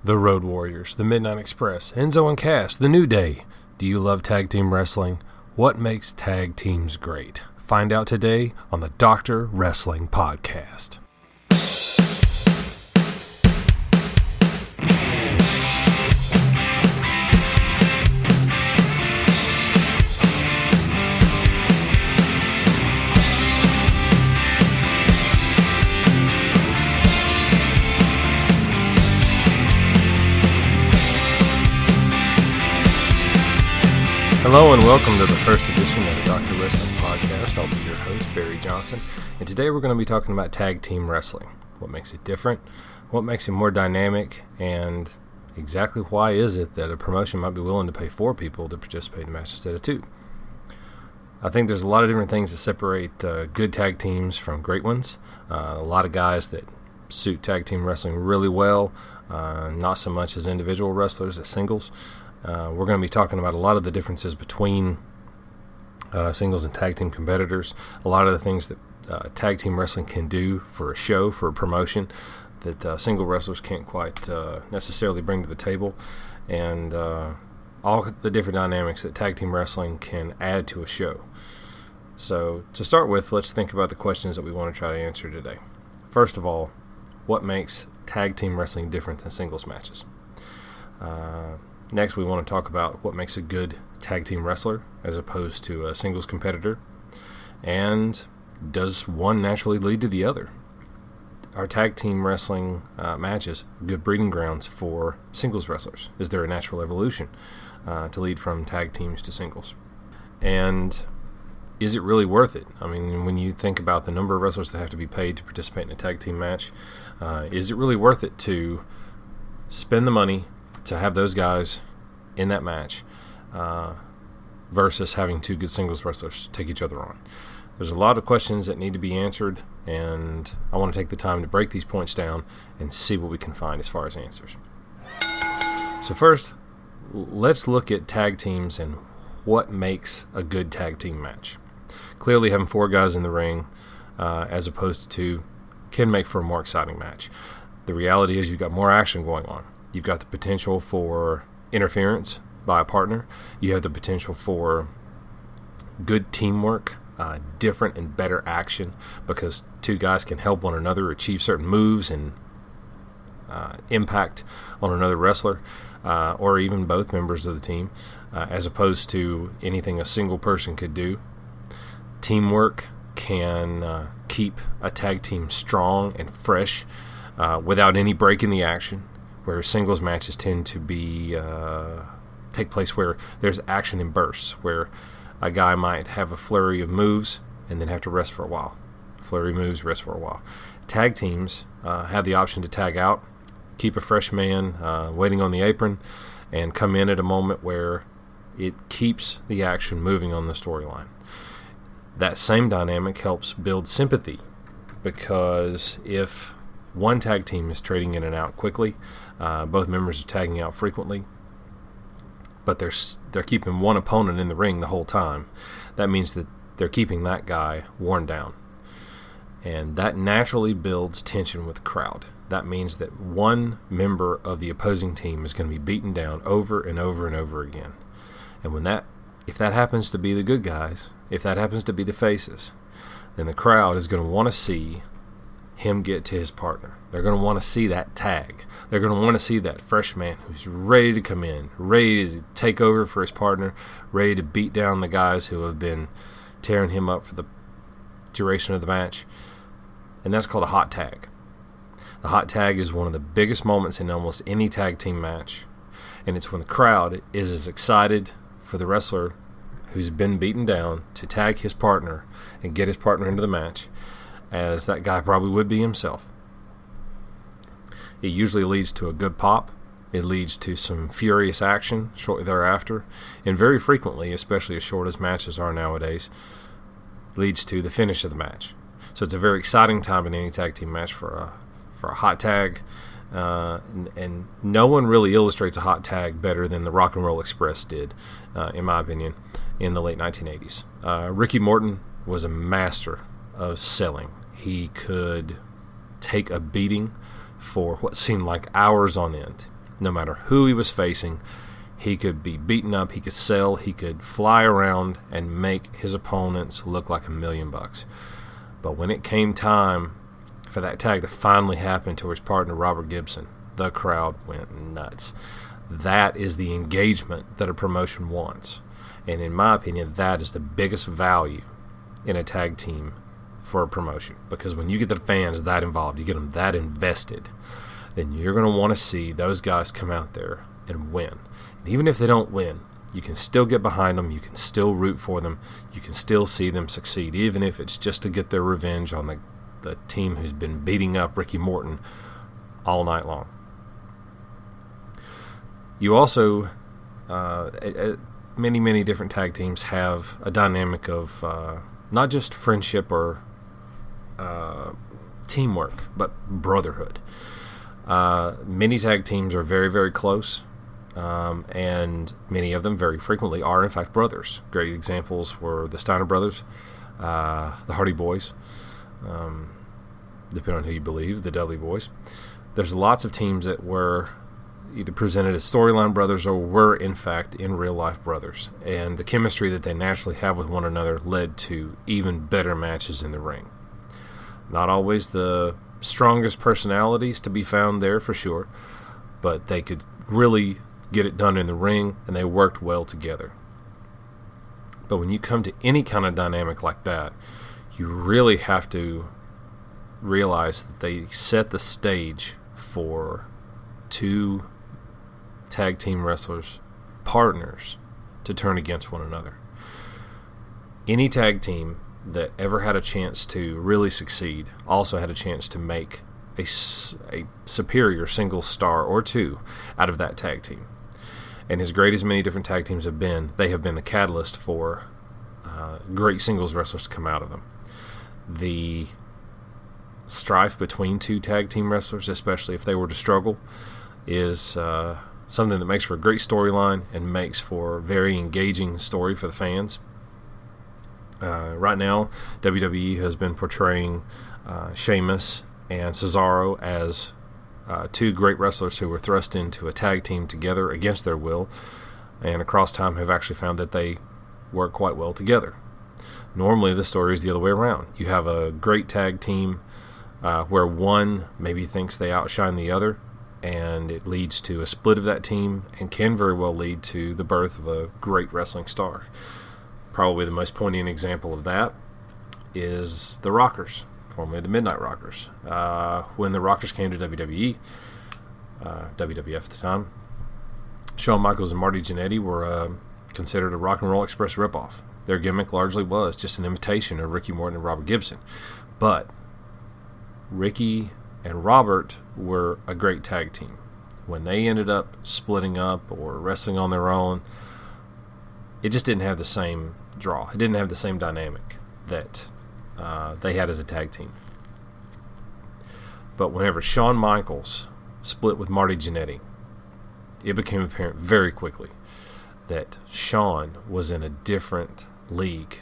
The Road Warriors, the Midnight Express, Enzo and Cass, the New Day. Do you love tag team wrestling? What makes tag teams great? Find out today on the Dr. Wrestling Podcast. Hello and welcome to the first edition of the Dr. Wrestling Podcast. I'll be your host, Barry Johnson, and today we're going to be talking about tag team wrestling. What makes it different, what makes it more dynamic, and exactly why is it that a promotion might be willing to pay 4 people to participate in a match instead of 2. I think there's a lot of different things that separate good tag teams from great ones. A lot of guys that suit tag team wrestling really well, not so much as individual wrestlers, as singles. We're going to be talking about a lot of the differences between singles and tag team competitors, a lot of the things that tag team wrestling can do for a show, for a promotion, that single wrestlers can't quite necessarily bring to the table, and all the different dynamics that tag team wrestling can add to a show. So to start with, let's think about the questions that we want to try to answer today. First of all, what makes tag team wrestling different than singles matches? Next, we want to talk about what makes a good tag team wrestler as opposed to a singles competitor. And does one naturally lead to the other? Are tag team wrestling matches good breeding grounds for singles wrestlers? Is there a natural evolution to lead from tag teams to singles? And is it really worth it? I mean, when you think about the number of wrestlers that have to be paid to participate in a tag team match, is it really worth it to spend the money to have those guys in that match versus having 2 good singles wrestlers take each other on? There's a lot of questions that need to be answered, and I want to take the time to break these points down and see what we can find as far as answers. So first, let's look at tag teams and what makes a good tag team match. Clearly, having 4 guys in the ring as opposed to 2 can make for a more exciting match. The reality is you've got more action going on. You've got the potential for interference by a partner. You have the potential for good teamwork, different and better action, because 2 guys can help one another achieve certain moves and impact on another wrestler, or even both members of the team, as opposed to anything a single person could do. Teamwork can keep a tag team strong and fresh without any break in the action, where singles matches tend to be take place where there's action in bursts, where a guy might have a flurry of moves and then have to rest for a while. Flurry moves, rest for a while. Tag teams have the option to tag out, keep a fresh man waiting on the apron, and come in at a moment where it keeps the action moving on the storyline. That same dynamic helps build sympathy, because if one tag team is trading in and out quickly, both members are tagging out frequently, but they're keeping one opponent in the ring the whole time. That means that they're keeping that guy worn down. And that naturally builds tension with the crowd. That means that one member of the opposing team is going to be beaten down over and over and over again. And if that happens to be the good guys, if that happens to be the faces, then the crowd is going to want to see him get to his partner. They're going to want to see that tag. They're going to want to see that fresh man who's ready to come in, ready to take over for his partner, ready to beat down the guys who have been tearing him up for the duration of the match. And that's called a hot tag. The hot tag is one of the biggest moments in almost any tag team match, and it's when the crowd is as excited for the wrestler who's been beaten down to tag his partner and get his partner into the match as that guy probably would be himself. It usually leads to a good pop. It leads to some furious action shortly thereafter, and very frequently, especially as short as matches are nowadays, leads to the finish of the match. So it's a very exciting time in any tag team match for a hot tag, and no one really illustrates a hot tag better than the Rock and Roll Express did, in my opinion, in the late 1980s. Ricky Morton was a master of selling. He could take a beating for what seemed like hours on end, No matter who he was facing, he could be beaten up, he could sell, he could fly around and make his opponents look like $1,000,000. But when it came time for that tag to finally happen to his partner, Robert Gibson, the crowd went nuts. That is the engagement that a promotion wants. And in my opinion, that is the biggest value in a tag team for a promotion. Because when you get the fans that involved, you get them that invested, then you're going to want to see those guys come out there and win. And even if they don't win, you can still get behind them, you can still root for them, you can still see them succeed, even if it's just to get their revenge on the team who's been beating up Ricky Morton all night long. You also, many different tag teams have a dynamic of not just friendship or teamwork, but brotherhood. Many tag teams are very close, and many of them very frequently are in fact brothers. Great examples were the Steiner brothers, the Hardy Boys, depending on who you believe, the Dudley Boys. There's lots of teams that were either presented as storyline brothers or were in fact in real life brothers, and the chemistry that they naturally have with one another led to even better matches in the ring. Not always the strongest personalities to be found there for sure, but they could really get it done in the ring, and they worked well together. But when you come to any kind of dynamic like that, you really have to realize that they set the stage for two tag team wrestlers, partners, to turn against one another. Any tag team that ever had a chance to really succeed also had a chance to make a superior single star or two out of that tag team. And as great as many different tag teams have been, they have been the catalyst for great singles wrestlers to come out of them. The strife between two tag team wrestlers, especially if they were to struggle, is something that makes for a great storyline and makes for a very engaging story for the fans. Right now, WWE has been portraying Sheamus and Cesaro as two great wrestlers who were thrust into a tag team together against their will, and across time have actually found that they work quite well together. Normally, the story is the other way around. You have a great tag team where one maybe thinks they outshine the other, and it leads to a split of that team and can very well lead to the birth of a great wrestling star. Probably the most poignant example of that is the Rockers, formerly the Midnight Rockers. When the Rockers came to WWE, WWF at the time, Shawn Michaels and Marty Jannetty were considered a Rock and Roll Express ripoff. Their gimmick largely was just an imitation of Ricky Morton and Robert Gibson. But Ricky and Robert were a great tag team. When they ended up splitting up or wrestling on their own, it just didn't have the same draw. It didn't have the same dynamic that they had as a tag team. But whenever Shawn Michaels split with Marty Jannetty, it became apparent very quickly that Shawn was in a different league.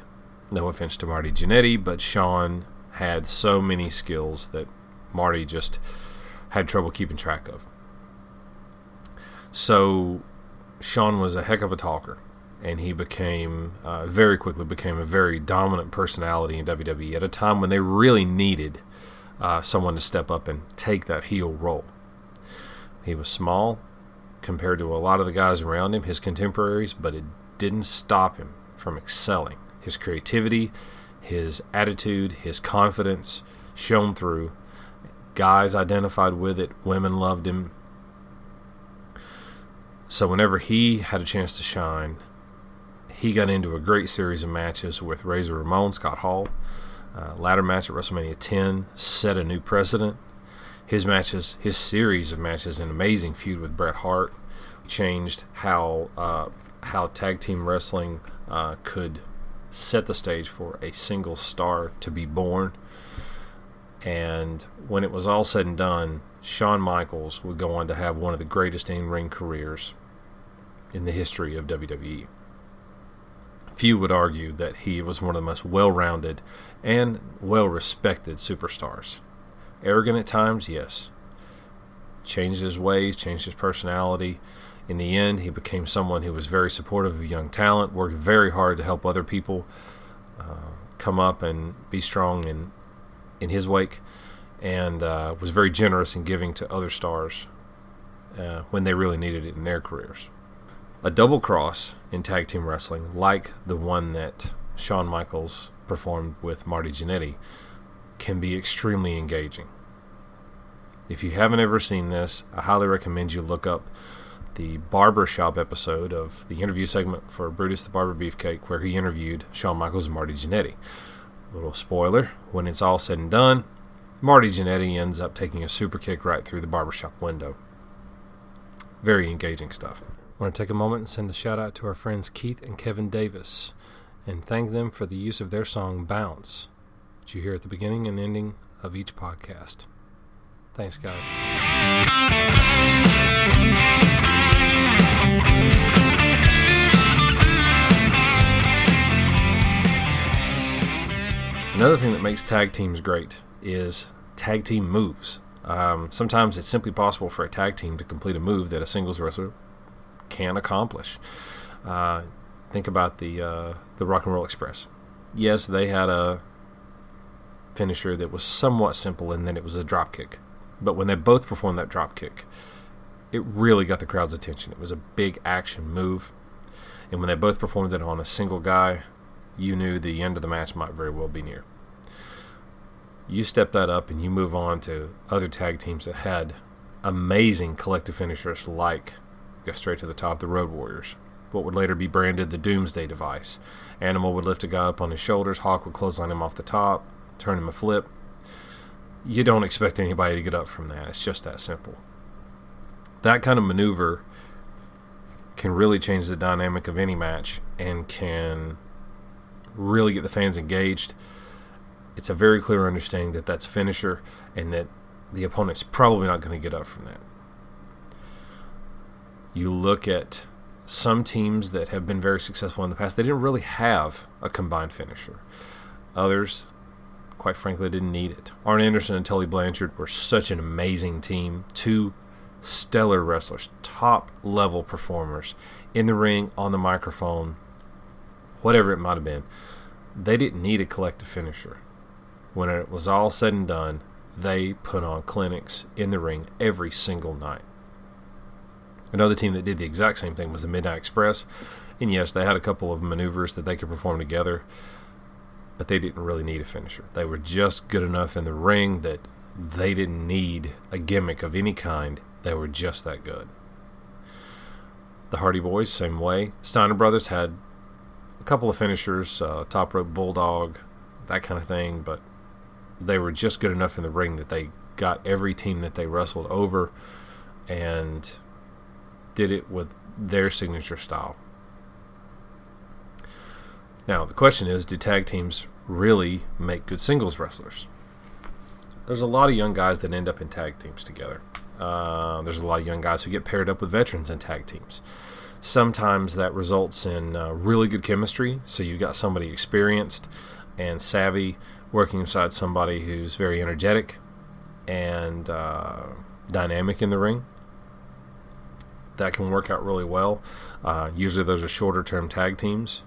No offense to Marty Jannetty, but Shawn had so many skills that Marty just had trouble keeping track of. So Shawn was a heck of a talker, and he very quickly became a very dominant personality in WWE at a time when they really needed someone to step up and take that heel role. He was small compared to a lot of the guys around him, his contemporaries, but it didn't stop him from excelling. His creativity, his attitude, his confidence shone through. Guys identified with it. Women loved him. So whenever he had a chance to shine, he got into a great series of matches with Razor Ramon, Scott Hall. Ladder match at WrestleMania 10 set a new precedent. His series of matches, an amazing feud with Bret Hart, changed how tag team wrestling could set the stage for a single star to be born. And when it was all said and done, Shawn Michaels would go on to have one of the greatest in-ring careers in the history of WWE. Few would argue that he was one of the most well-rounded and well-respected superstars. Arrogant at times, yes. changed his ways, changed his personality. In the end, he became someone who was very supportive of young talent, worked very hard to help other people come up and be strong in his wake, and was very generous in giving to other stars when they really needed it in their careers. A double cross in tag team wrestling, like the one that Shawn Michaels performed with Marty Jannetty, can be extremely engaging. If you haven't ever seen this, I highly recommend you look up the Barbershop episode of the interview segment for Brutus the Barber Beefcake, where he interviewed Shawn Michaels and Marty Jannetty. Little spoiler, when it's all said and done, Marty Jannetty ends up taking a super kick right through the barbershop window. Very engaging stuff. I want to take a moment and send a shout out to our friends Keith and Kevin Davis and thank them for the use of their song Bounce, which you hear at the beginning and ending of each podcast. Thanks, guys. Another thing that makes tag teams great is tag team moves. Sometimes it's simply possible for a tag team to complete a move that a singles wrestler can accomplish. Think about the Rock and Roll Express. Yes, they had a finisher that was somewhat simple, and then it was a drop kick. But when they both performed that drop kick, it really got the crowd's attention. It was a big action move, and when they both performed it on a single guy, you knew the end of the match might very well be near. You step that up and you move on to other tag teams that had amazing collective finishers like, go straight to the top, the Road Warriors, what would later be branded the Doomsday Device. Animal would lift a guy up on his shoulders, Hawk would clothesline him off the top, turn him a flip. You don't expect anybody to get up from that. It's just that simple. That kind of maneuver can really change the dynamic of any match and can really get the fans engaged. It's a very clear understanding that that's a finisher and that the opponent's probably not going to get up from that. You look at some teams that have been very successful in the past, they didn't really have a combined finisher. Others, quite frankly, didn't need it. Arn Anderson and Tully Blanchard were such an amazing team. Two stellar wrestlers, top-level performers, in the ring, on the microphone, whatever it might have been. They didn't need a collective finisher. When it was all said and done, they put on clinics in the ring every single night. Another team that did the exact same thing was the Midnight Express. And yes, they had a couple of maneuvers that they could perform together, but they didn't really need a finisher. They were just good enough in the ring that they didn't need a gimmick of any kind. They were just that good. The Hardy Boys, same way. Steiner Brothers had a couple of finishers, top rope bulldog, that kind of thing, but they were just good enough in the ring that they got every team that they wrestled over and did it with their signature style. Now, the question is, do tag teams really make good singles wrestlers? There's a lot of young guys that end up in tag teams together. There's a lot of young guys who get paired up with veterans in tag teams. Sometimes that results in really good chemistry, so you got somebody experienced and savvy working inside somebody who's very energetic and dynamic in the ring. That can work out really well. Usually those are shorter-term tag teams.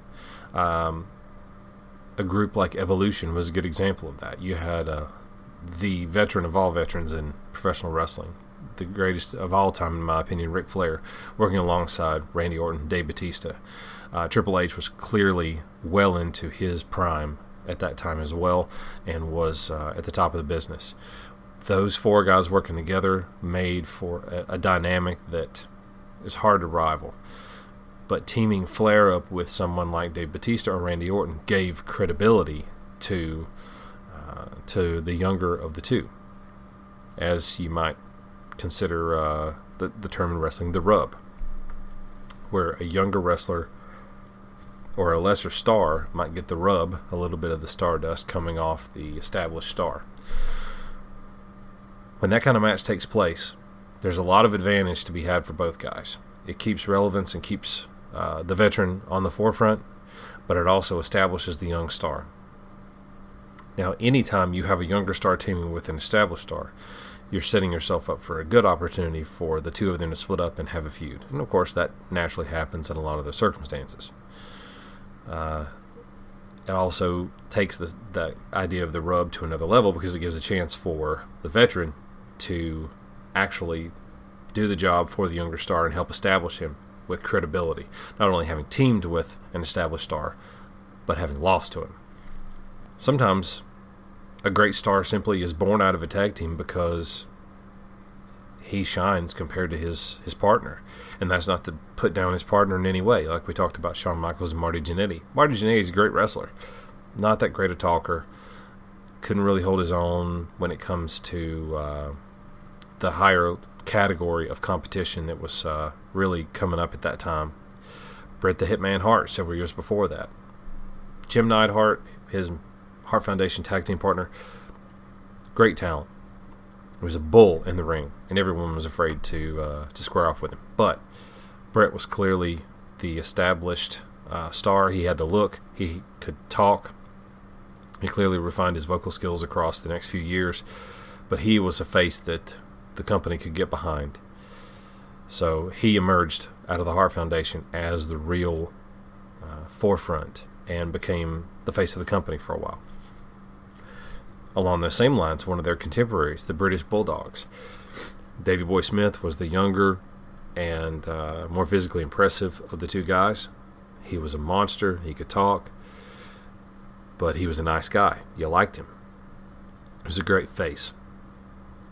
A group like Evolution was a good example of that. You had the veteran of all veterans in professional wrestling, the greatest of all time, in my opinion, Ric Flair, working alongside Randy Orton, Dave Batista. Triple H was clearly well into his prime at that time as well, and was at the top of the business. Those four guys working together made for a dynamic that is hard to rival. But teaming Flair up with someone like Dave Batista or Randy Orton gave credibility to the younger of the two, as you might consider the term in wrestling, the rub, where a younger wrestler or a lesser star might get the rub, a little bit of the stardust coming off the established star. When that kind of match takes place, there's a lot of advantage to be had for both guys. It keeps relevance and keeps the veteran on the forefront, but it also establishes the young star. Now, anytime you have a younger star teaming with an established star, you're setting yourself up for a good opportunity for the two of them to split up and have a feud. And of course, that naturally happens in a lot of those circumstances. It also takes the idea of the rub to another level because it gives a chance for the veteran to actually do the job for the younger star and help establish him with credibility. Not only having teamed with an established star, but having lost to him. Sometimes a great star simply is born out of a tag team because he shines compared to his partner. And that's not to put down his partner in any way. Like we talked about Shawn Michaels and Marty Jannetty. Marty Jannetty is a great wrestler. Not that great a talker. Couldn't really hold his own when it comes to the higher category of competition that was really coming up at that time. Bret the Hitman Hart several years before that. Jim Neidhart, his Hart Foundation tag team partner, great talent. He was a bull in the ring, and everyone was afraid to square off with him. But Bret was clearly the established star. He had the look. He could talk. He clearly refined his vocal skills across the next few years. But he was a face that the company could get behind. So he emerged out of the Hart Foundation as the real forefront and became the face of the company for a while. Along those same lines, one of their contemporaries, the British Bulldogs. Davey Boy Smith was the younger and more physically impressive of the two guys. He was a monster. He could talk. But he was a nice guy. You liked him. He was a great face.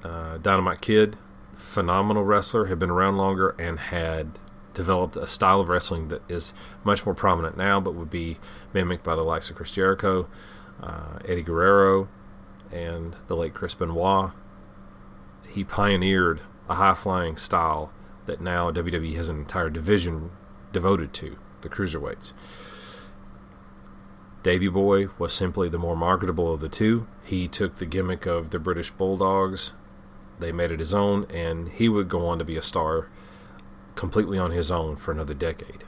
Dynamite Kid, phenomenal wrestler, had been around longer and had developed a style of wrestling that is much more prominent now, but would be mimicked by the likes of Chris Jericho, Eddie Guerrero, and the late Chris Benoit. He pioneered a high-flying style that now WWE has an entire division devoted to, the cruiserweights. Davey Boy was simply the more marketable of the two. He took the gimmick of the British Bulldogs. They made it his own, and he would go on to be a star completely on his own for another decade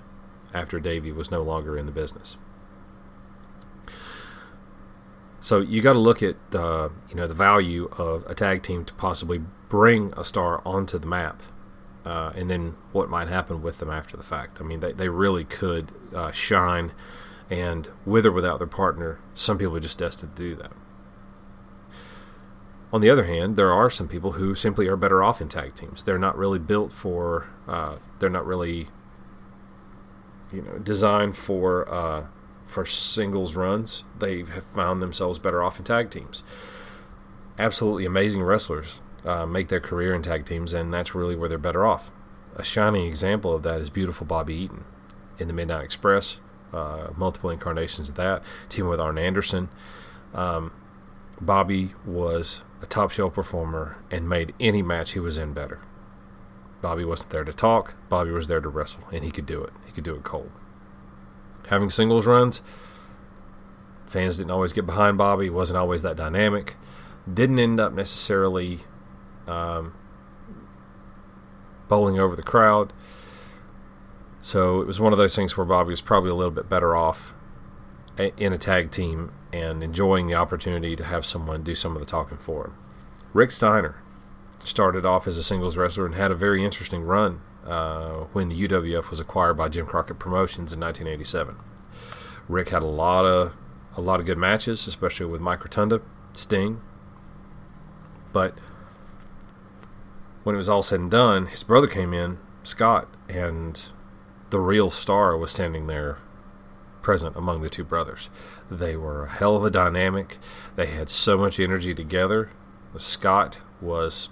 after Davey was no longer in the business. So you got to look at the value of a tag team to possibly bring a star onto the map, and then what might happen with them after the fact. I mean, they really could shine, and with or without their partner, some people are just destined to do that. On the other hand, there are some people who simply are better off in tag teams. They're not really built for, they're not really, designed for singles runs. They have found themselves better off in tag teams. Absolutely amazing wrestlers make their career in tag teams, and that's really where they're better off. A shining example of that is beautiful Bobby Eaton in the Midnight Express, multiple incarnations of that, teaming with Arn Anderson. Bobby was a top shelf performer and made any match he was in better. Bobby wasn't there to talk. Bobby was there to wrestle, and he could do it. He could do it cold. Having singles runs, fans didn't always get behind Bobby. He wasn't always that dynamic. Didn't end up necessarily bowling over the crowd. So it was one of those things where Bobby was probably a little bit better off in a tag team and enjoying the opportunity to have someone do some of the talking for him. Rick Steiner started off as a singles wrestler and had a very interesting run when the UWF was acquired by Jim Crockett Promotions in 1987. Rick had a lot of good matches, especially with Mike Rotunda, Sting. But when it was all said and done, his brother came in, Scott, and the real star was standing there present among the two brothers. They were a hell of a dynamic. They had so much energy together. Scott was,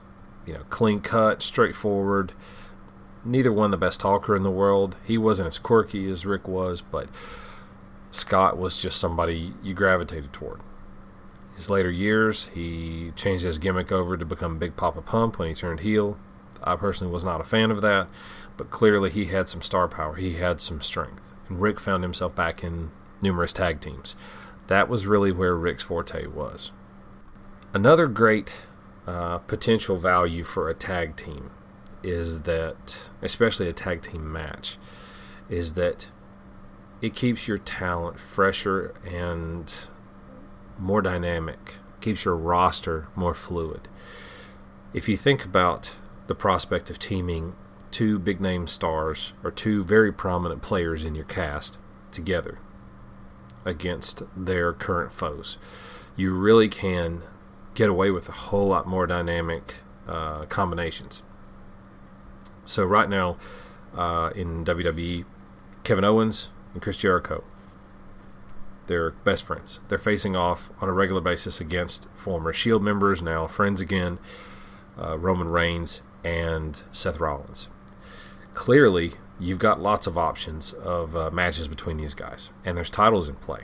clean cut, straightforward. Neither one the best talker in the world. He wasn't as quirky as Rick was, but Scott was just somebody you gravitated toward. His later years, he changed his gimmick over to become Big Papa Pump when he turned heel. I personally was not a fan of that, but clearly he had some star power. He had some strength. And Rick found himself back in numerous tag teams. That was really where Rick's forte was. Another great potential value for a tag team is that, especially a tag team match, is that it keeps your talent fresher and more dynamic, keeps your roster more fluid. If you think about the prospect of teaming two big-name stars or two very prominent players in your cast together against their current foes, you really can get away with a whole lot more dynamic combinations. So right now in WWE, Kevin Owens and Chris Jericho, they're best friends. They're facing off on a regular basis against former Shield members, now friends again, Roman Reigns and Seth Rollins. Clearly, you've got lots of options of matches between these guys, and there's titles in play.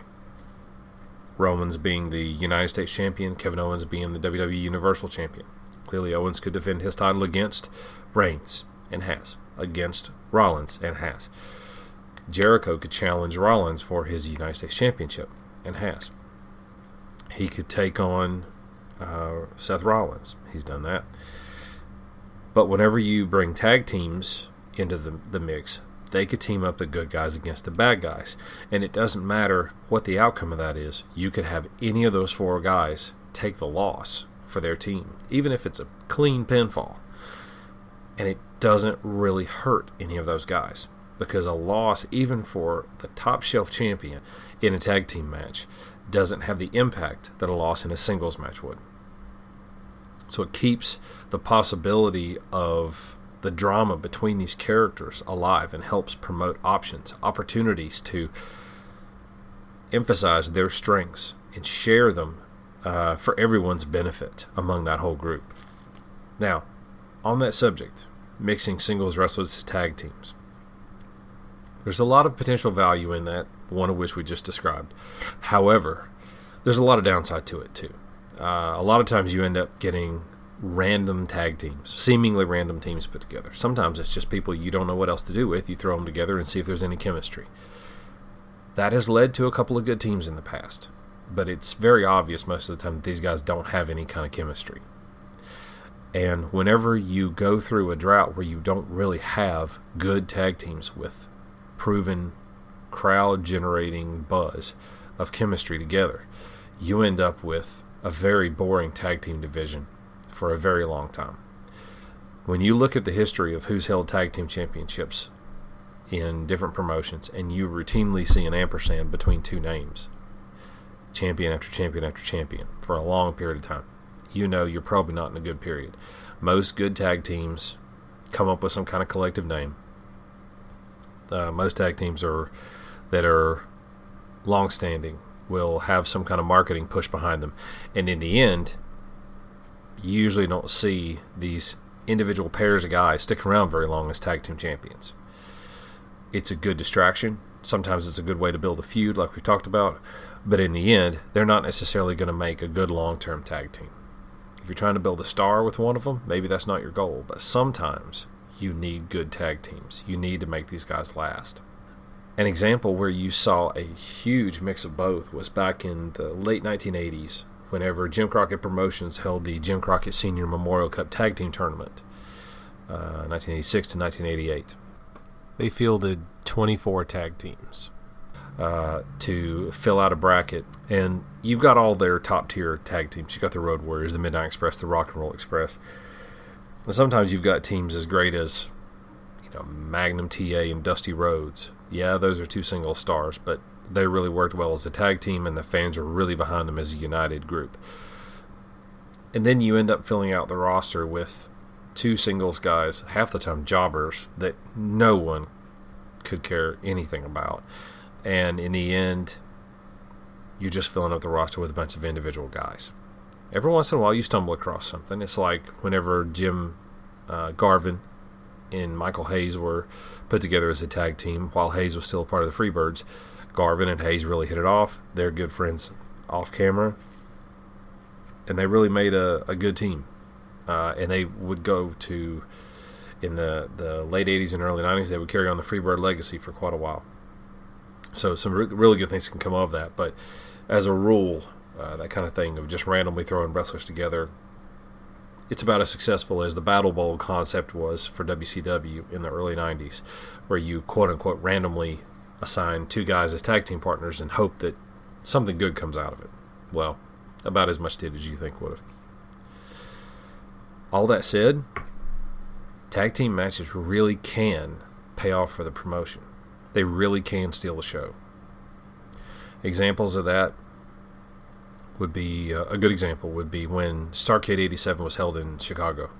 Roman's being the United States Champion, Kevin Owens being the WWE Universal Champion. Clearly, Owens could defend his title against Reigns, and has. Against Rollins, and has. Jericho could challenge Rollins for his United States Championship, and has. He could take on Seth Rollins. He's done that. But whenever you bring tag teams into the mix, they could team up the good guys against the bad guys. And it doesn't matter what the outcome of that is. You could have any of those four guys take the loss for their team, even if it's a clean pinfall. And it doesn't really hurt any of those guys, because a loss, even for the top shelf champion in a tag team match, doesn't have the impact that a loss in a singles match would. So it keeps the possibility of the drama between these characters alive and helps promote opportunities to emphasize their strengths and share them for everyone's benefit among that whole group. Now, on that subject, mixing singles wrestlers as tag teams, there's a lot of potential value in that, one of which we just described. However, there's a lot of downside to it too. A lot of times you end up getting random tag teams, seemingly random teams put together. Sometimes it's just people you don't know what else to do with. You throw them together and see if there's any chemistry. That has led to a couple of good teams in the past, but it's very obvious most of the time that these guys don't have any kind of chemistry. And whenever you go through a drought where you don't really have good tag teams with proven crowd-generating buzz of chemistry together, you end up with a very boring tag team division for a very long time. When you look at the history of who's held tag team championships in different promotions, and you routinely see an ampersand between two names, champion after champion after champion, for a long period of time, you know you're probably not in a good period. Most good tag teams come up with some kind of collective name. Most tag teams that are long-standing will have some kind of marketing push behind them. And in the end, you usually don't see these individual pairs of guys stick around very long as tag team champions. It's a good distraction. Sometimes it's a good way to build a feud, like we talked about. But in the end, they're not necessarily going to make a good long-term tag team. If you're trying to build a star with one of them, maybe that's not your goal. But sometimes you need good tag teams. You need to make these guys last. An example where you saw a huge mix of both was back in the late 1980s, whenever Jim Crockett Promotions held the Jim Crockett Senior Memorial Cup Tag Team Tournament, 1986 to 1988. They fielded 24 tag teams to fill out a bracket, and you've got all their top-tier tag teams. You've got the Road Warriors, the Midnight Express, the Rock and Roll Express. And sometimes you've got teams as great as Magnum TA and Dusty Rhodes. Yeah, those are two single stars, but they really worked well as a tag team, and the fans were really behind them as a united group. And then you end up filling out the roster with two singles guys, half the time jobbers, that no one could care anything about. And in the end, you're just filling up the roster with a bunch of individual guys. Every once in a while, you stumble across something. It's like whenever Jim Garvin and Michael Hayes were put together as a tag team while Hayes was still a part of the Freebirds. Garvin and Hayes really hit it off. They're good friends off camera, and they really made a good team. And they would go to, in the late 80s and early 90s, they would carry on the Freebird legacy for quite a while. So some really good things can come of that. But as a rule, that kind of thing of just randomly throwing wrestlers together, it's about as successful as the Battle Bowl concept was for WCW in the early 90s, where you quote-unquote randomly assign two guys as tag team partners and hope that something good comes out of it. Well, about as much did as you think would have. All that said, tag team matches really can pay off for the promotion. They really can steal the show. Examples of that would be, a good example would be when Starrcade 87 was held in Chicago.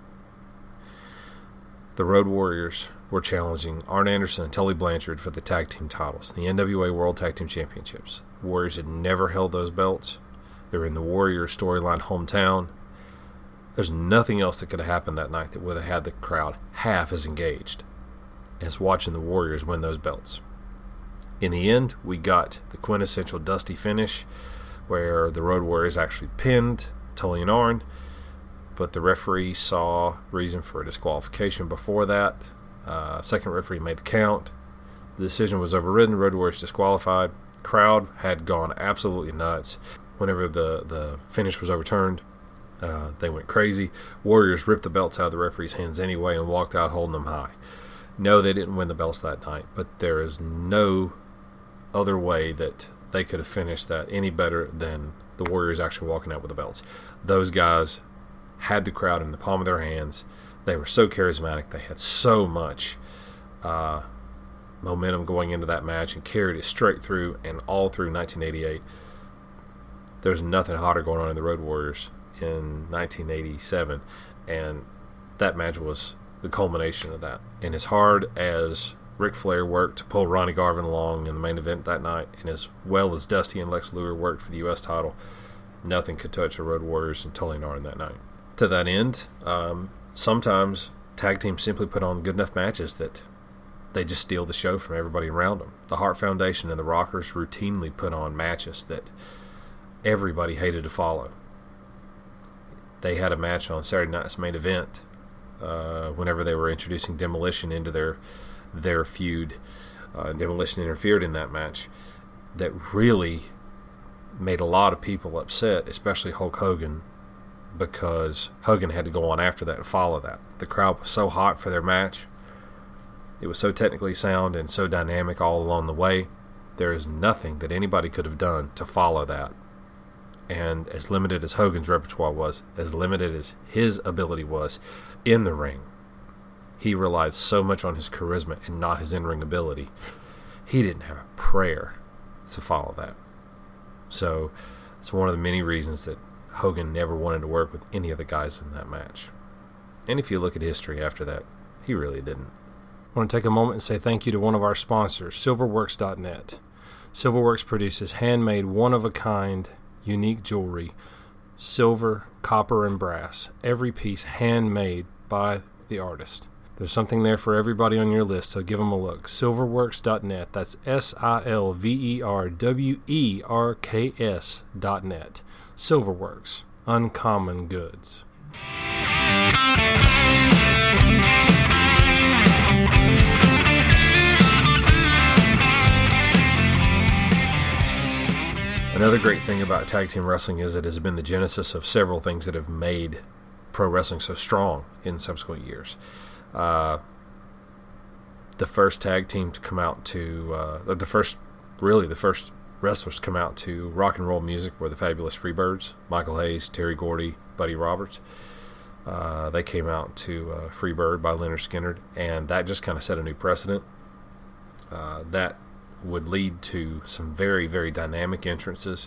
The Road Warriors were challenging Arn Anderson and Tully Blanchard for the tag team titles, the NWA World Tag Team Championships. The Warriors had never held those belts. They were in the Warriors storyline hometown. There's nothing else that could have happened that night that would have had the crowd half as engaged as watching the Warriors win those belts. In the end, we got the quintessential dusty finish where the Road Warriors actually pinned Tully and Arn, but the referee saw reason for a disqualification before that. Second referee made the count. The decision was overridden. Road Warriors disqualified. Crowd had gone absolutely nuts. Whenever the finish was overturned, they went crazy. Warriors ripped the belts out of the referee's hands anyway and walked out holding them high. No, they didn't win the belts that night, but there is no other way that they could have finished that any better than the Warriors actually walking out with the belts. Those guys had the crowd in the palm of their hands. They were so charismatic. They had so much momentum going into that match and carried it straight through and all through 1988. There's nothing hotter going on in the Road Warriors in 1987, and that match was the culmination of that. And as hard as Ric Flair worked to pull Ronnie Garvin along in the main event that night, and as well as Dusty and Lex Luger worked for the U.S. title, nothing could touch the Road Warriors and Tully and Arn that night. To that end, sometimes tag teams simply put on good enough matches that they just steal the show from everybody around them. The Hart Foundation and the Rockers routinely put on matches that everybody hated to follow. They had a match on Saturday night's main event whenever they were introducing Demolition into their feud. Demolition interfered in that match. That really made a lot of people upset, especially Hulk Hogan, because Hogan had to go on after that and follow that. The crowd was so hot for their match. It was so technically sound and so dynamic all along the way. There is nothing that anybody could have done to follow that. And as limited as Hogan's repertoire was, as limited as his ability was in the ring, he relied so much on his charisma and not his in-ring ability. He didn't have a prayer to follow that. So it's one of the many reasons that Hogan never wanted to work with any of the guys in that match. And if you look at history after that, he really didn't. I want to take a moment and say thank you to one of our sponsors, SilverWerks.net. SilverWerks produces handmade, one-of-a-kind, unique jewelry, silver, copper, and brass. Every piece handmade by the artist. There's something there for everybody on your list, so give them a look. SilverWerks.net. That's SilverWerks.net. SilverWerks Uncommon Goods. Another great thing about tag team wrestling is it has been the genesis of several things that have made pro wrestling so strong in subsequent years. The first tag team to come out to the first wrestlers to come out to rock and roll music were the Fabulous Freebirds, Michael Hayes, Terry Gordy, Buddy Roberts. They came out to Freebird by Leonard Skinner, and that just kind of set a new precedent. That would lead to some very, very dynamic entrances.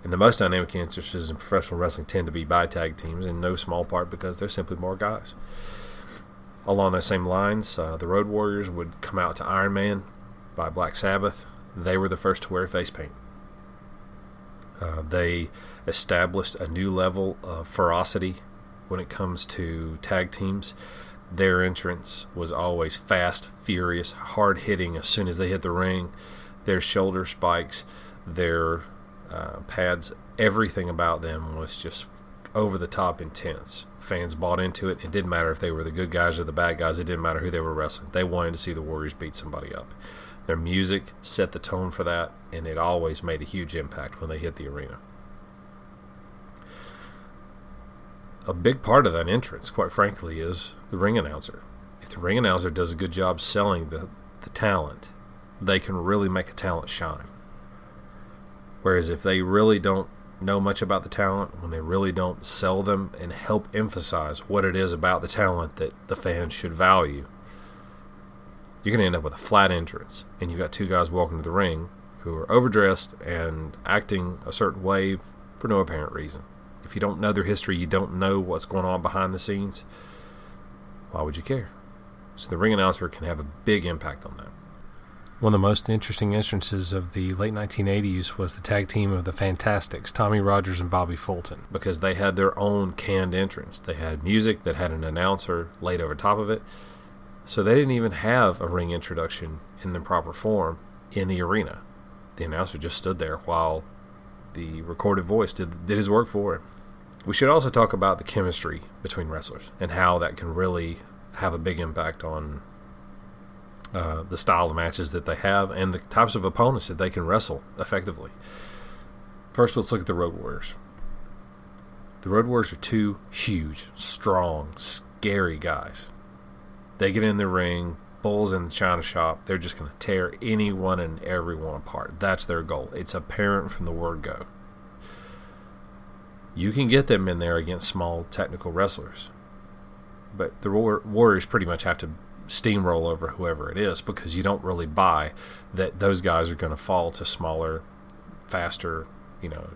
And the most dynamic entrances in professional wrestling tend to be by tag teams, in no small part because there's simply more guys. Along those same lines, the Road Warriors would come out to Iron Man by Black Sabbath. They were the first to wear face paint. They established a new level of ferocity when it comes to tag teams. Their entrance was always fast, furious, hard-hitting as soon as they hit the ring. Their shoulder spikes, their pads, everything about them was just over-the-top intense. Fans bought into it. It didn't matter if they were the good guys or the bad guys. It didn't matter who they were wrestling. They wanted to see the Warriors beat somebody up. Their music set the tone for that, and it always made a huge impact when they hit the arena. A big part of that entrance, quite frankly, is the ring announcer. If the ring announcer does a good job selling the talent, they can really make a talent shine. Whereas if they really don't know much about the talent, when they really don't sell them and help emphasize what it is about the talent that the fans should value, you're going to end up with a flat entrance, and you've got two guys walking to the ring who are overdressed and acting a certain way for no apparent reason. If you don't know their history, you don't know what's going on behind the scenes, why would you care? So the ring announcer can have a big impact on that. One of the most interesting entrances of the late 1980s was the tag team of the Fantastics, Tommy Rogers and Bobby Fulton, because they had their own canned entrance. They had music that had an announcer laid over top of it, so they didn't even have a ring introduction in the proper form in the arena. The announcer just stood there while the recorded voice did his work for him. We should also talk about the chemistry between wrestlers and how that can really have a big impact on the style of matches that they have and the types of opponents that they can wrestle effectively. First, let's look at the Road Warriors. The Road Warriors are two huge, strong, scary guys. They get in the ring, bulls in the china shop, they're just going to tear anyone and everyone apart. That's their goal. It's apparent from the word go. You can get them in there against small technical wrestlers, but the Warriors pretty much have to steamroll over whoever it is, because you don't really buy that those guys are going to fall to smaller, faster,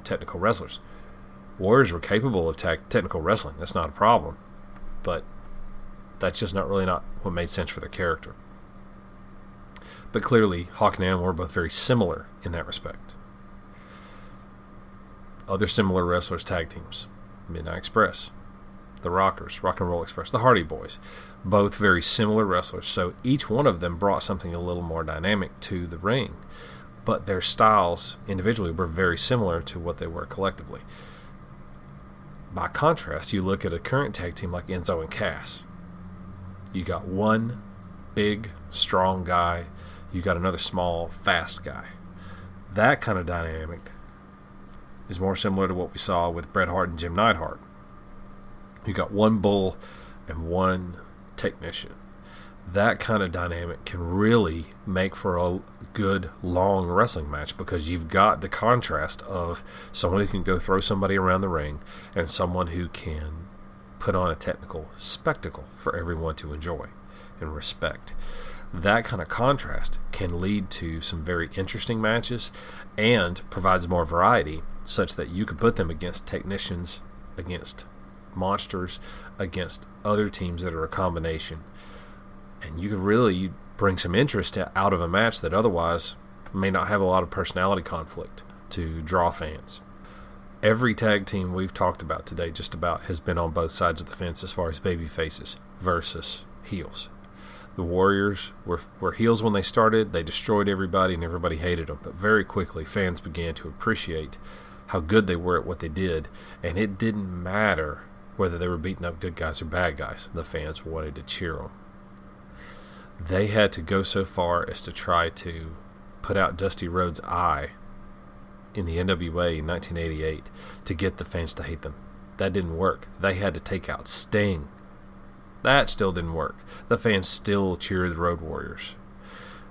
technical wrestlers. Warriors were capable of technical wrestling. That's not a problem, but that's just not what made sense for their character. But clearly, Hawk and Animal were both very similar in that respect. Other similar wrestlers tag teams: Midnight Express, the Rockers, Rock and Roll Express, the Hardy Boys, both very similar wrestlers. So each one of them brought something a little more dynamic to the ring, but their styles individually were very similar to what they were collectively. By contrast, you look at a current tag team like Enzo and Cass. You got one big, strong guy. You got another small, fast guy. That kind of dynamic is more similar to what we saw with Bret Hart and Jim Neidhart. You got one bull and one technician. That kind of dynamic can really make for a good, long wrestling match, because you've got the contrast of someone who can go throw somebody around the ring and someone who can put on a technical spectacle for everyone to enjoy and respect. That kind of contrast can lead to some very interesting matches and provides more variety, such that you could put them against technicians, against monsters, against other teams that are a combination, and you could really bring some interest out of a match that otherwise may not have a lot of personality conflict to draw fans. Every tag team we've talked about today just about has been on both sides of the fence as far as baby faces versus heels. The Warriors were heels when they started. They destroyed everybody and everybody hated them, but very quickly fans began to appreciate how good they were at what they did, and it didn't matter whether they were beating up good guys or bad guys. The fans wanted to cheer them. They had to go so far as to try to put out Dusty Rhodes' eye in the NWA in 1988 to get the fans to hate them. That didn't work. They had to take out Sting. That still didn't work. The fans still cheered the Road Warriors.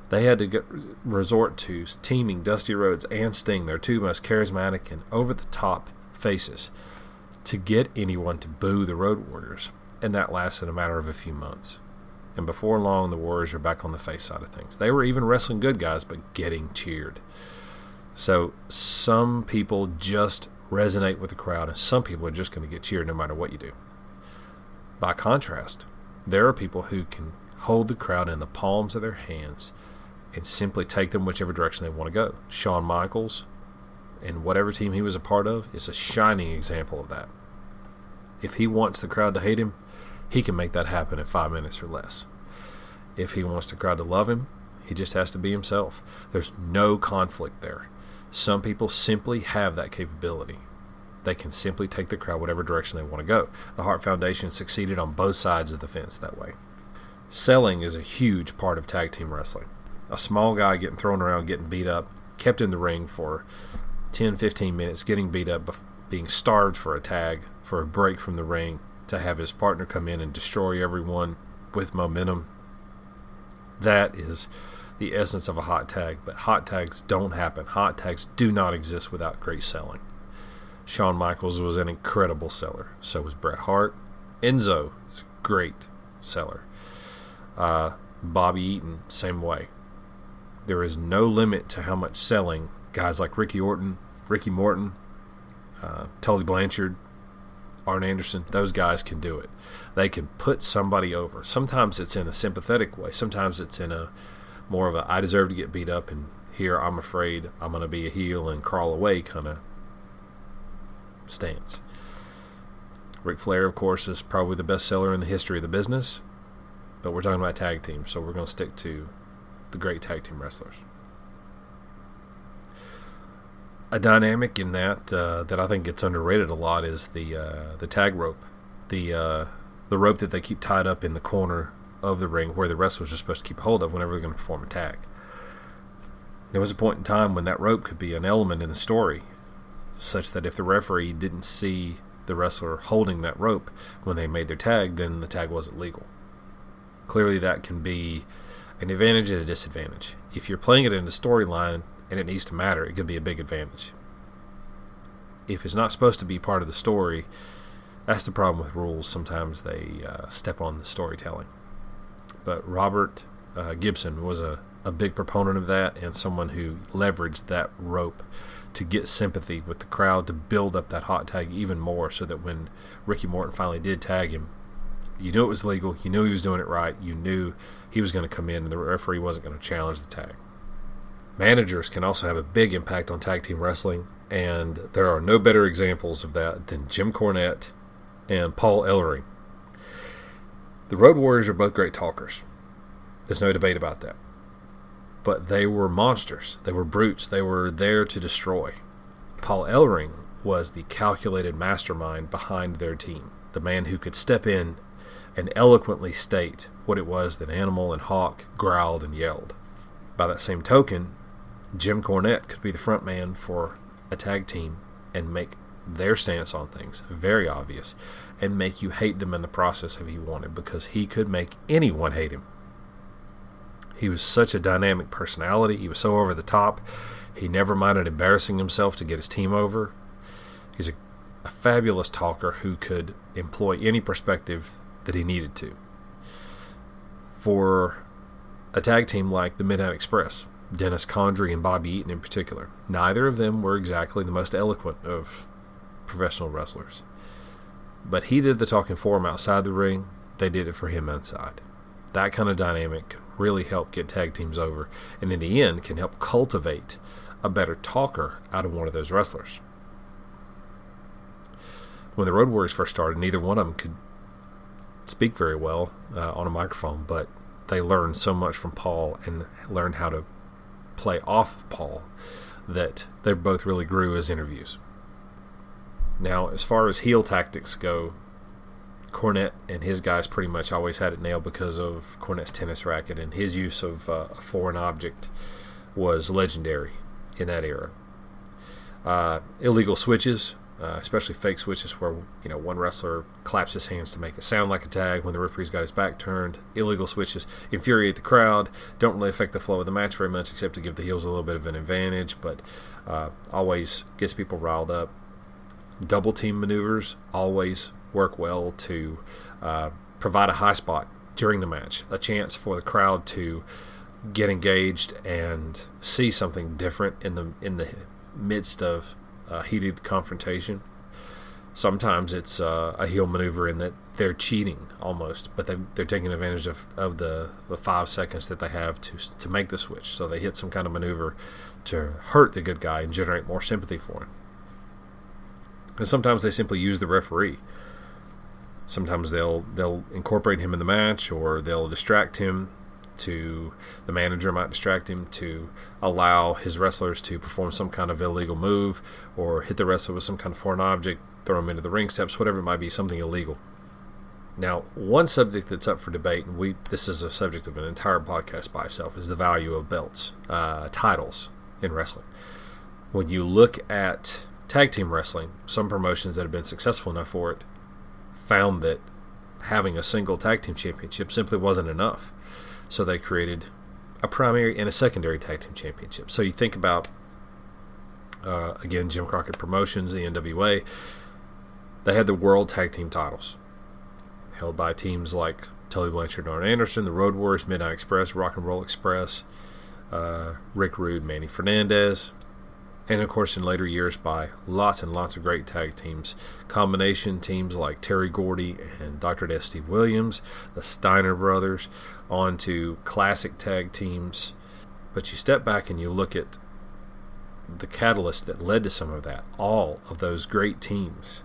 They had to resort to teaming Dusty Rhodes and Sting, their two most charismatic and over-the-top faces, to get anyone to boo the Road Warriors, and that lasted a matter of a few months. And before long, the Warriors are back on the face side of things. They were even wrestling good guys, but getting cheered. So some people just resonate with the crowd, and some people are just going to get cheered no matter what you do. By contrast, there are people who can hold the crowd in the palms of their hands and simply take them whichever direction they want to go. Shawn Michaels, and whatever team he was a part of, is a shining example of that. If he wants the crowd to hate him, he can make that happen in 5 minutes or less. If he wants the crowd to love him, he just has to be himself. There's no conflict there. Some people simply have that capability. They can simply take the crowd whatever direction they want to go. The Hart Foundation succeeded on both sides of the fence that way. Selling is a huge part of tag team wrestling. A small guy getting thrown around, getting beat up, kept in the ring for 10, 15 minutes, getting beat up, being starved for a tag, for a break from the ring, to have his partner come in and destroy everyone with momentum. That is the essence of a hot tag, but hot tags don't happen. Hot tags do not exist without great selling. Shawn Michaels was an incredible seller. So was Bret Hart. Enzo is a great seller. Bobby Eaton, same way. There is no limit to how much selling guys like Ricky Morton, Tully Blanchard, Arn Anderson, those guys can do it. They can put somebody over. Sometimes it's in a sympathetic way. Sometimes it's in a more of a I deserve to get beat up, and here I'm afraid I'm going to be a heel and crawl away kind of stance. Ric Flair, of course, is probably the best seller in the history of the business, but we're talking about tag teams, so we're going to stick to the great tag team wrestlers. A dynamic in that I think gets underrated a lot is the tag rope, the rope that they keep tied up in the corner of the ring where the wrestlers are supposed to keep a hold of whenever they're going to perform a tag. There was a point in time when that rope could be an element in the story, such that if the referee didn't see the wrestler holding that rope when they made their tag, then the tag wasn't legal. Clearly that can be an advantage and a disadvantage. If you're playing it in a storyline and it needs to matter, it could be a big advantage. If it's not supposed to be part of the story, that's the problem with rules. Sometimes they step on the storytelling. But Robert Gibson was a big proponent of that, and someone who leveraged that rope to get sympathy with the crowd, to build up that hot tag even more, so that when Ricky Morton finally did tag him, you knew it was legal, you knew he was doing it right, you knew he was going to come in and the referee wasn't going to challenge the tag. Managers can also have a big impact on tag team wrestling, and there are no better examples of that than Jim Cornette and Paul Ellering. The Road Warriors are both great talkers. There's no debate about that. But they were monsters. They were brutes. They were there to destroy. Paul Ellering was the calculated mastermind behind their team, the man who could step in and eloquently state what it was that Animal and Hawk growled and yelled. By that same token, Jim Cornette could be the front man for a tag team and make their stance on things very obvious and make you hate them in the process if he wanted, because he could make anyone hate him. He was such a dynamic personality. He was so over the top. He never minded embarrassing himself to get his team over. He's a fabulous talker who could employ any perspective that he needed to. For a tag team like the Midnight Express, Dennis Condrey and Bobby Eaton in particular, neither of them were exactly the most eloquent of professional wrestlers. But he did the talking for him outside the ring. They did it for him inside. That kind of dynamic can really help get tag teams over, and in the end can help cultivate a better talker out of one of those wrestlers. When the Road Warriors first started, neither one of them could speak very well on a microphone, but they learned so much from Paul and learned how to play off of Paul that they both really grew as interviews. Now, as far as heel tactics go, Cornette and his guys pretty much always had it nailed because of Cornette's tennis racket, and his use of a foreign object was legendary in that era. Illegal switches, especially fake switches where one wrestler claps his hands to make it sound like a tag when the referee's got his back turned. Illegal switches infuriate the crowd, don't really affect the flow of the match very much except to give the heels a little bit of an advantage, but always gets people riled up. Double team maneuvers always work well to provide a high spot during the match, a chance for the crowd to get engaged and see something different in the midst of heated confrontation. Sometimes it's a heel maneuver in that they're cheating almost, but they're taking advantage of the 5 seconds that they have to make the switch. So they hit some kind of maneuver to hurt the good guy and generate more sympathy for him. And sometimes they simply use the referee. Sometimes they'll incorporate him in the match, or they'll distract him. The manager might distract him to allow his wrestlers to perform some kind of illegal move, or hit the wrestler with some kind of foreign object, throw him into the ring steps, whatever it might be, something illegal. Now, one subject that's up for debate, and this is a subject of an entire podcast by itself, is the value of belts, titles in wrestling. When you look at tag team wrestling, some promotions that have been successful enough for it found that having a single tag team championship simply wasn't enough. So they created a primary and a secondary tag team championship. So you think about Again, Jim Crockett Promotions, the NWA, they had the World Tag Team titles, held by teams like Tully, Blanchard, and Arn Anderson, the Road Warriors, Midnight Express, Rock and Roll Express, Rick Rude, Manny Fernandez, and of course in later years by lots and lots of great tag teams, combination teams like Terry Gordy and Dr. Death Steve Williams, the Steiner brothers, on to classic tag teams. But you step back and you look at the catalyst that led to some of that. All of those great teams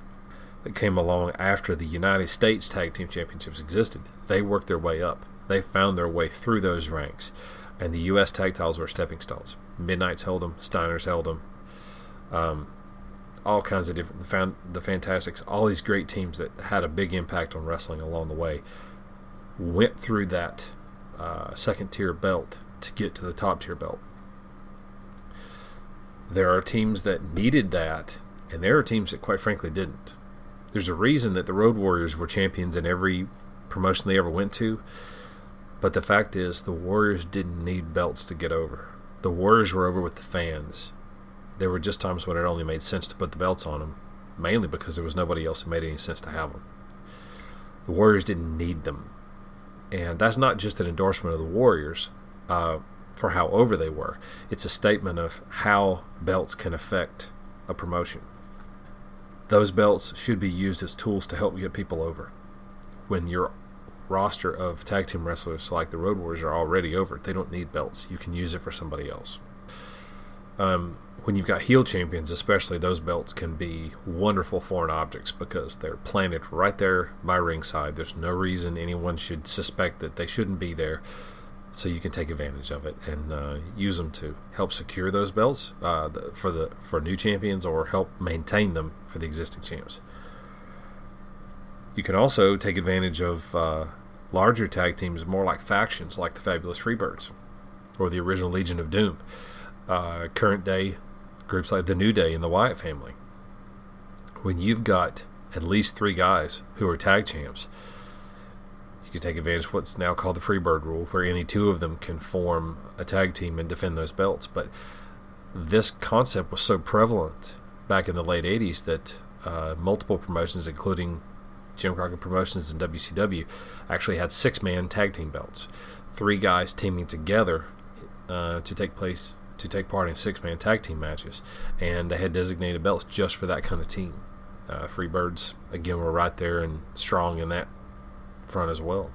that came along after the United States Tag Team Championships existed, they worked their way up. They found their way through those ranks. And the U.S. tag titles were stepping stones. Midnight's held them. Steiner's held them. All kinds of different... The Fantastics, all these great teams that had a big impact on wrestling along the way went through that second-tier belt to get to the top-tier belt. There are teams that needed that, and there are teams that quite frankly didn't. There's a reason that the Road Warriors were champions in every promotion they ever went to, but the fact is the Warriors didn't need belts to get over. The Warriors were over with the fans. There were just times when it only made sense to put the belts on them, mainly because there was nobody else that made any sense to have them. The Warriors didn't need them. And that's not just an endorsement of the Warriors for how over they were. It's a statement of how belts can affect a promotion. Those belts should be used as tools to help get people over. When your roster of tag team wrestlers like the Road Warriors are already over, they don't need belts. You can use it for somebody else. When you've got heel champions especially, those belts can be wonderful foreign objects because they're planted right there by ringside. There's no reason anyone should suspect that they shouldn't be there, so you can take advantage of it and use them to help secure those belts for new champions or help maintain them for the existing champs. You can also take advantage of larger tag teams, more like factions, like the Fabulous Freebirds or the original Legion of Doom. Current day groups like the New Day and the Wyatt family. When you've got at least 3 guys who are tag champs, you can take advantage of what's now called the Freebird rule, where any 2 of them can form a tag team and defend those belts. But this concept was so prevalent back in the late 80s that multiple promotions, including Jim Crockett Promotions and WCW, actually had 6-man tag team belts. 3 guys teaming together to take part in 6-man tag team matches, and they had designated belts just for that kind of team. Freebirds, again, were right there and strong in that front as well.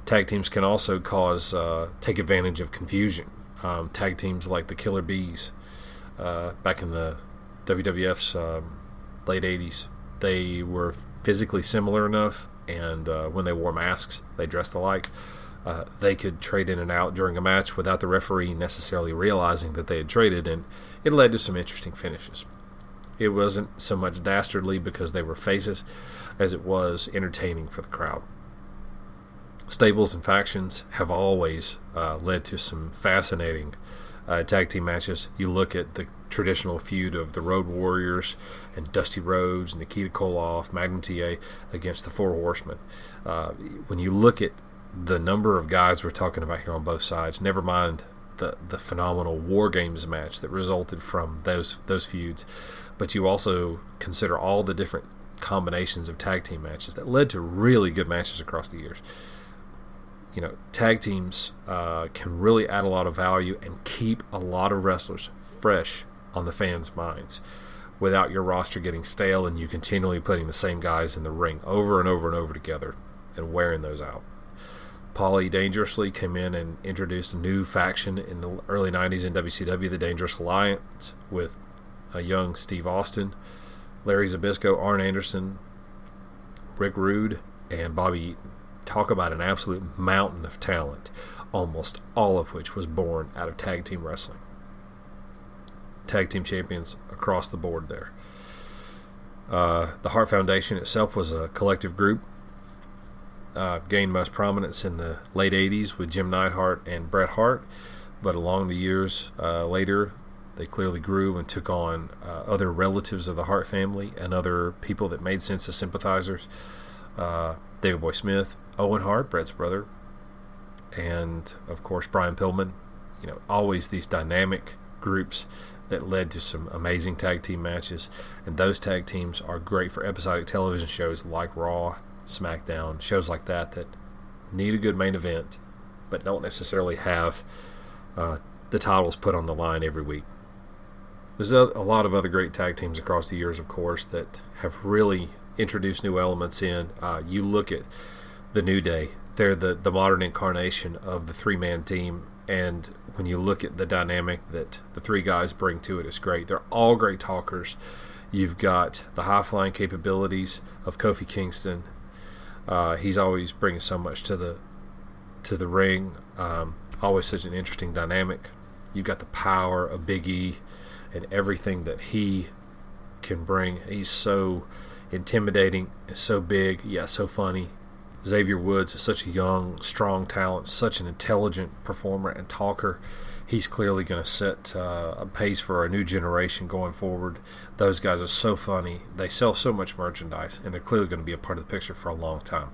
Tag teams can also take advantage of confusion. Tag teams like the Killer Bees, back in the WWF's late 80s, they were physically similar enough, and when they wore masks, they dressed alike. They could trade in and out during a match without the referee necessarily realizing that they had traded, and it led to some interesting finishes. It wasn't so much dastardly because they were faces as it was entertaining for the crowd. Stables and factions have always led to some fascinating tag team matches. You look at the traditional feud of the Road Warriors and Dusty Rhodes, Nikita Koloff, Magnum TA against the Four Horsemen. When you look at the number of guys we're talking about here on both sides, never mind the phenomenal War Games match that resulted from those feuds, but you also consider all the different combinations of tag team matches that led to really good matches across the years. You know, tag teams can really add a lot of value and keep a lot of wrestlers fresh on the fans' minds without your roster getting stale and you continually putting the same guys in the ring over and over and over together and wearing those out. Paulie Dangerously came in and introduced a new faction in the early 90s in WCW, the Dangerous Alliance, with a young Steve Austin, Larry Zbyszko, Arn Anderson, Rick Rude, and Bobby Eaton. Talk about an absolute mountain of talent, almost all of which was born out of tag team wrestling. Tag team champions across the board there. The Hart Foundation itself was a collective group. Gained most prominence in the late 80s with Jim Neidhart and Bret Hart, but along the years later, they clearly grew and took on other relatives of the Hart family and other people that made sense as sympathizers. David Boy Smith, Owen Hart, Bret's brother, and of course Brian Pillman. You know, always these dynamic groups that led to some amazing tag team matches, and those tag teams are great for episodic television shows like Raw, SmackDown, shows like that need a good main event but don't necessarily have the titles put on the line every week. There's a lot of other great tag teams across the years, of course, that have really introduced new elements in. You look at the New Day, they're the modern incarnation of the three-man team, and when you look at the dynamic that the three guys bring to it, it's great. They're all great talkers. You've got the high-flying capabilities of Kofi Kingston. He's always bringing so much to the ring. Always such an interesting dynamic. You've got the power of Big E and everything that he can bring. He's so intimidating and so big, so funny. Xavier Woods is such a young, strong talent, such an intelligent performer and talker. He's clearly going to set a pace for a new generation going forward. Those guys are so funny. They sell so much merchandise, and they're clearly going to be a part of the picture for a long time.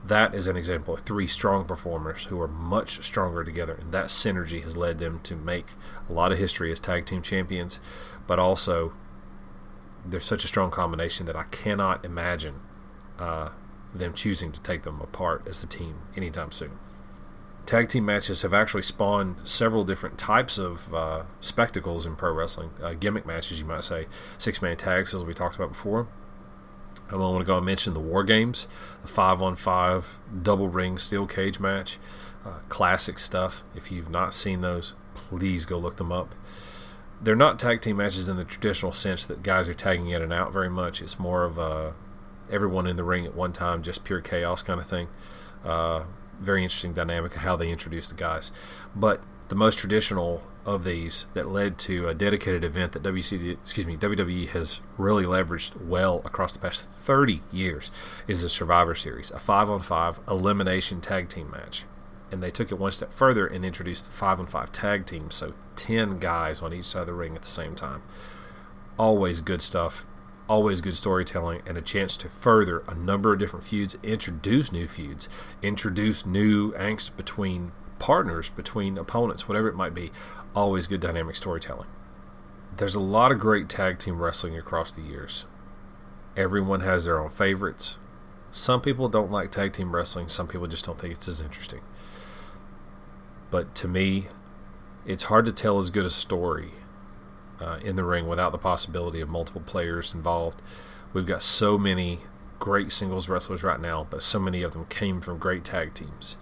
That is an example of three strong performers who are much stronger together, and that synergy has led them to make a lot of history as tag team champions, but also they're such a strong combination that I cannot imagine them choosing to take them apart as a team anytime soon. Tag team matches have actually spawned several different types of spectacles in pro wrestling, gimmick matches, you might say, six-man tags, as we talked about before. I want to go and mention the War Games, the 5-on-5 double ring steel cage match, classic stuff. If you've not seen those, please go look them up. They're not tag team matches in the traditional sense that guys are tagging in and out very much. It's more of everyone in the ring at one time, just pure chaos kind of thing. Very interesting dynamic of how they introduce the guys. But the most traditional of these that led to a dedicated event that WWE has really leveraged well across the past 30 years is the Survivor Series, a 5-on-5 elimination tag team match. And they took it one step further and introduced the 5-on-5 tag team, so 10 guys on each side of the ring at the same time. Always good stuff. Always good storytelling, and a chance to further a number of different feuds, introduce new feuds, introduce new angst between partners, between opponents, whatever it might be. Always good dynamic storytelling. There's a lot of great tag team wrestling across the years. Everyone has their own favorites. Some people don't like tag team wrestling. Some people just don't think it's as interesting. But to me, it's hard to tell as good a story in the ring without the possibility of multiple players involved. We've got so many great singles wrestlers right now, but so many of them came from great tag teams,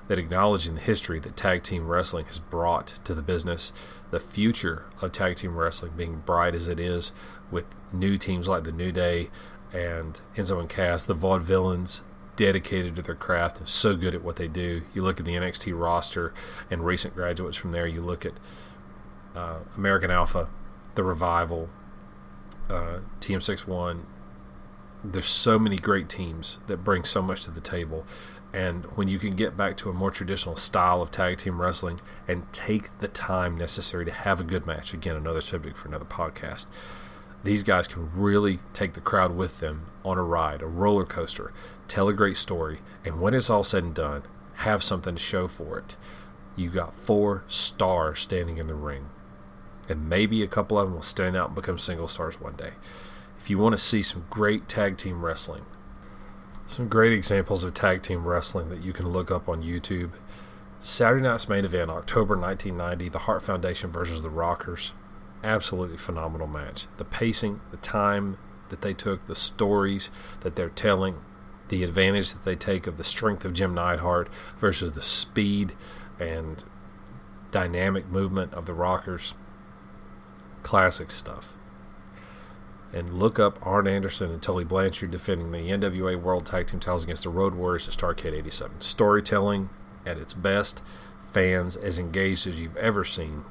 that acknowledging the history that tag team wrestling has brought to the business, the future of tag team wrestling being bright as it is, with new teams like the New Day and Enzo and Cass, the Vaudevillains, dedicated to their craft and so good at what they do. You look at the NXT roster and recent graduates from there. You look at American Alpha, The Revival, TM61. There's so many great teams that bring so much to the table. And when you can get back to a more traditional style of tag team wrestling and take the time necessary to have a good match, again, another subject for another podcast, these guys can really take the crowd with them on a ride, a roller coaster, tell a great story, and when it's all said and done, have something to show for it. You got 4 stars standing in the ring, and maybe a couple of them will stand out and become single stars one day. If you want to see some great tag team wrestling, some great examples of tag team wrestling that you can look up on YouTube. Saturday Night's Main Event, October 1990, the Hart Foundation versus the Rockers. Absolutely phenomenal match. The pacing, the time that they took, the stories that they're telling, the advantage that they take of the strength of Jim Neidhart versus the speed and dynamic movement of the Rockers. Classic stuff. And look up Arn Anderson and Tully Blanchard defending the NWA World Tag Team titles against the Road Warriors at Starrcade 87. Storytelling at its best. Fans as engaged as you've ever seen.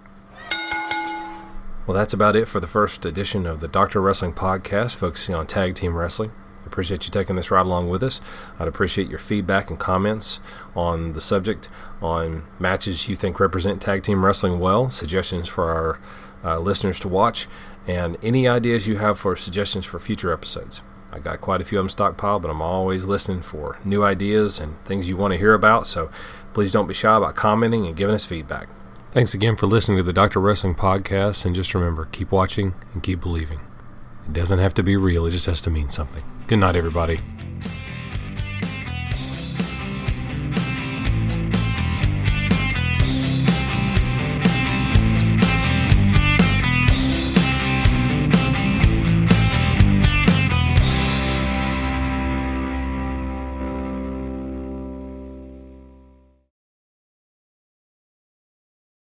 Well, that's about it for the first edition of the Dr. Wrestling Podcast, focusing on tag team wrestling. I appreciate you taking this ride along with us. I'd appreciate your feedback and comments on the subject, on matches you think represent tag team wrestling well, suggestions for our listeners to watch, and any ideas you have for suggestions for future episodes. I got quite a few of them stockpiled, but I'm always listening for new ideas and things you want to hear about, so please don't be shy about commenting and giving us feedback. Thanks again for listening to the Dr. Wrestling Podcast, and just remember, keep watching and keep believing. It doesn't have to be real, it just has to mean something. Good night, everybody.